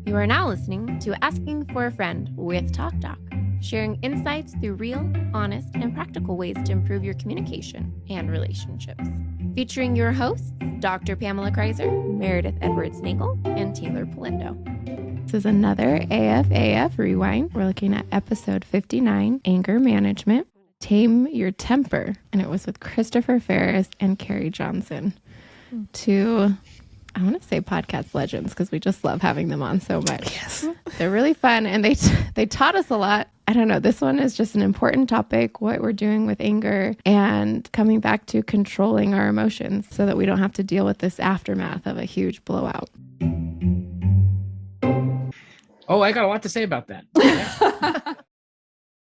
You are now listening to Asking for a Friend with TalkDoc, sharing insights through real, honest, and practical ways to improve your communication and relationships. Featuring your hosts, Dr. Pamela Kreiser, Meredith Edwards Nagel, and Teighlor Polendo. This is another AFAF Rewind. We're looking at episode 59, Anger Management, Tame Your Temper. And it was with Christopher Faris and Carrie Johnson. Two, I want to say podcast legends because we just love having them on so much. Yes. They're really fun and they taught us a lot. I don't know. This one is just an important topic, what we're doing with anger and coming back to controlling our emotions so that we don't have to deal with this aftermath of a huge blowout. Oh, I got a lot to say about that.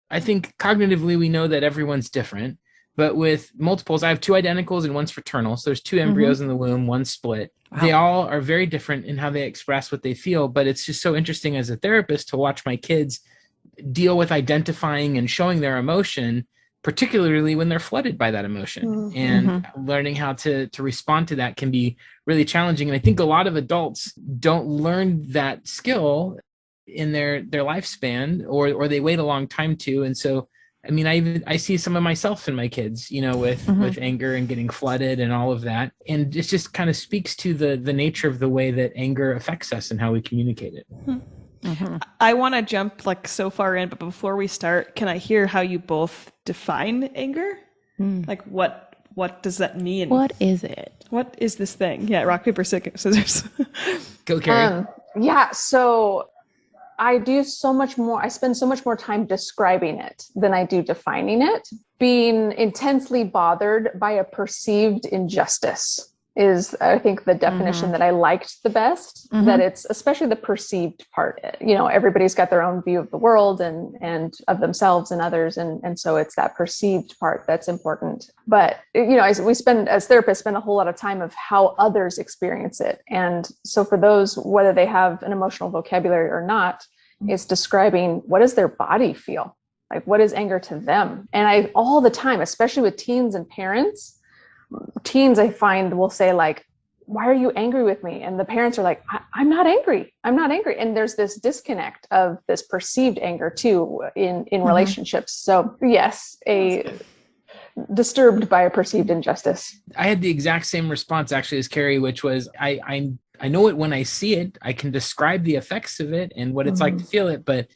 I think cognitively we know that everyone's different, but with multiples, I have two identicals and one's fraternal. So there's two embryos in the womb, one split. Wow. They all are very different in how they express what they feel, but it's just so interesting as a therapist to watch my kids deal with identifying and showing their emotion, particularly when they're flooded by that emotion. And learning how to respond to that can be really challenging. And I think a lot of adults don't learn that skill in their lifespan, or they wait a long time to. And so, I mean, I see some of myself in my kids, you know, with anger and getting flooded and all of that. And it just kind of speaks to the nature of the way that anger affects us and how we communicate it. I want to jump like so far in, but before we start, can I hear how you both define anger? Like what does that mean? What is it? What is this thing? Yeah, rock, paper, scissors. Go, Carrie. So I spend so much more time describing it than I do defining it. Being intensely bothered by a perceived injustice is, I think, the definition that I liked the best, that it's especially the perceived part. You know, everybody's got their own view of the world and of themselves and others. And so it's that perceived part that's important. But, you know, as therapists, spend a whole lot of time of how others experience it. And so for those, whether they have an emotional vocabulary or not, it's describing what does their body feel? Like, what is anger to them? And I, all the time, especially with teens and parents, I find will say like, why are you angry with me? And the parents are like, I'm not angry. I'm not angry. And there's this disconnect of this perceived anger too in relationships. So yes, disturbed by a perceived injustice. I had the exact same response actually as Carrie, which was I know it when I see it. I can describe the effects of it and what it's like to feel it, but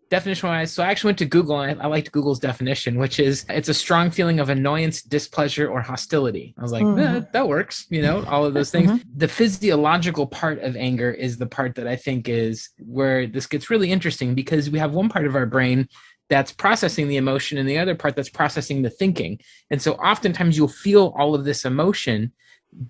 definition-wise, so I actually went to Google and I liked Google's definition, which is it's a strong feeling of annoyance, displeasure, or hostility. I was like, that works, you know, all of those things. The physiological part of anger is the part that I think is where this gets really interesting, because we have one part of our brain that's processing the emotion and the other part that's processing the thinking. And so oftentimes you'll feel all of this emotion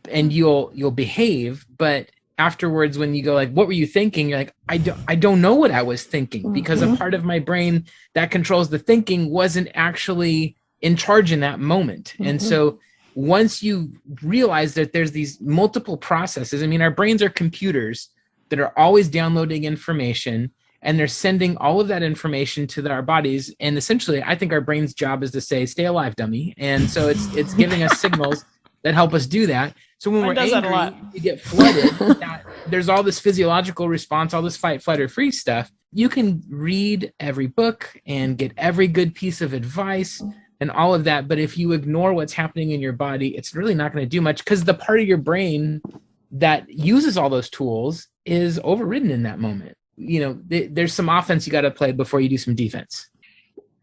and you'll behave, but afterwards, when you go like, what were you thinking? You're like, I don't know what I was thinking, because a part of my brain that controls the thinking wasn't actually in charge in that moment. And so once you realize that there's these multiple processes, I mean, our brains are computers that are always downloading information, and they're sending all of that information to our bodies. And essentially, I think our brain's job is to say, stay alive, dummy. And so it's giving us signals that help us do that. So when we're angry, you get flooded. There's all this physiological response, all this fight, flight, or freeze stuff. You can read every book and get every good piece of advice and all of that. But if you ignore what's happening in your body, it's really not going to do much, because the part of your brain that uses all those tools is overridden in that moment. You know, there's some offense you got to play before you do some defense.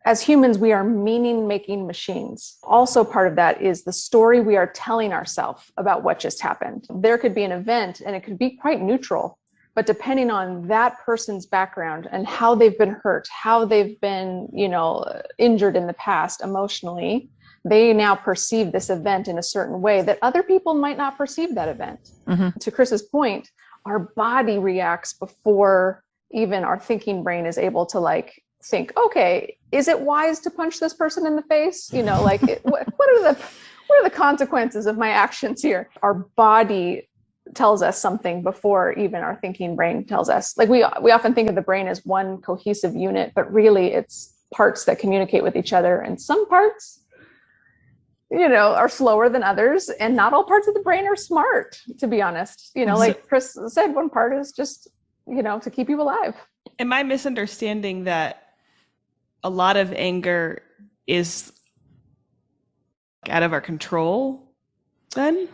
As humans, we are meaning-making machines. Also part of that is the story we are telling ourselves about what just happened. There could be an event and it could be quite neutral, but depending on that person's background and how they've been hurt, how they've been, you know, injured in the past emotionally, they now perceive this event in a certain way that other people might not perceive that event. To Chris's point, our body reacts before even our thinking brain is able to like think, okay, is it wise to punch this person in the face? You know, like what are the consequences of my actions here? Our body tells us something before even our thinking brain tells us. Like we often think of the brain as one cohesive unit, but really it's parts that communicate with each other. And some parts, you know, are slower than others, and not all parts of the brain are smart, to be honest. You know, like Chris said, one part is just to keep you alive. Am I misunderstanding that a lot of anger is out of our control then?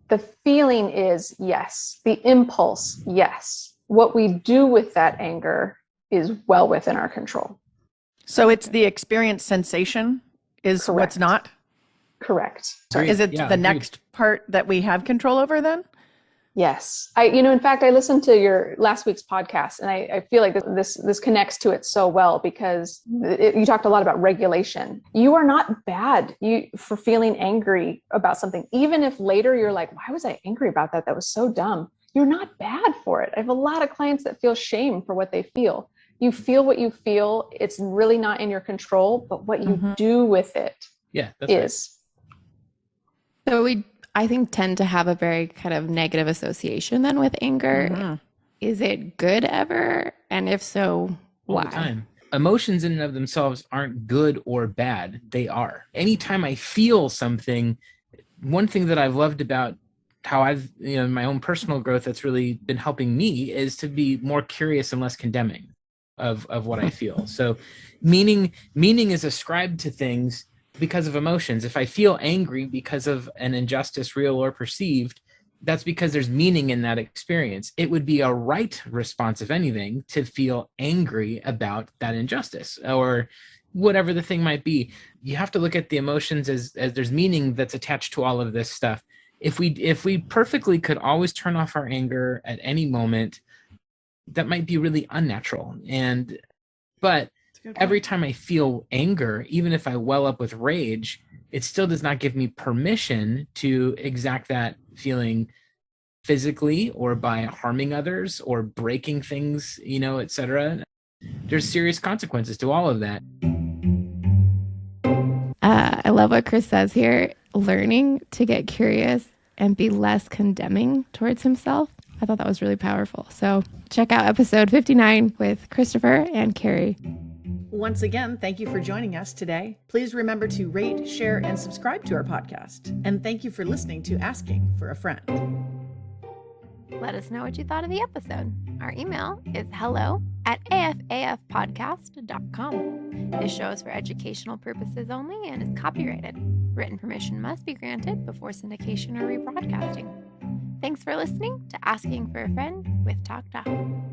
The feeling is yes. The impulse, yes. What we do with that anger is well within our control. So it's the experience sensation is Correct. What's not? Correct. Agreed. Is it Yeah, the agreed. next part that we have control over then? Yes. In fact, I listened to your last week's podcast, and I feel like this connects to it so well, because you talked a lot about regulation. You are not bad for feeling angry about something. Even if later you're like, why was I angry about that? That was so dumb. You're not bad for it. I have a lot of clients that feel shame for what they feel. You feel what you feel. It's really not in your control, but what you do with it is. Right. So I think, tend to have a very kind of negative association then with anger. Mm-hmm. Is it good ever? And if so, why? All the time. Emotions in and of themselves aren't good or bad. They are. Anytime I feel something, one thing that I've loved about how I've, my own personal growth that's really been helping me is to be more curious and less condemning of what I feel. So meaning is ascribed to things because of emotions. If I feel angry because of an injustice, real or perceived, that's because there's meaning in that experience. It would be a right response, if anything, to feel angry about that injustice or whatever the thing might be. You have to look at the emotions as there's meaning that's attached to all of this stuff. If we perfectly could always turn off our anger at any moment, that might be really unnatural. But every time I feel anger, even if I well up with rage, it still does not give me permission to exact that feeling physically or by harming others or breaking things, etc. There's serious consequences to all of that. I love what Chris says here, learning to get curious and be less condemning towards himself. I thought that was really powerful. So check out episode 59 with Christopher and Carrie. Once again, thank you for joining us today. Please remember to rate, share, and subscribe to our podcast. And thank you for listening to Asking for a Friend. Let us know what you thought of the episode. Our email is hello@afafpodcast.com. This show is for educational purposes only and is copyrighted. Written permission must be granted before syndication or rebroadcasting. Thanks for listening to Asking for a Friend with TalkDoc.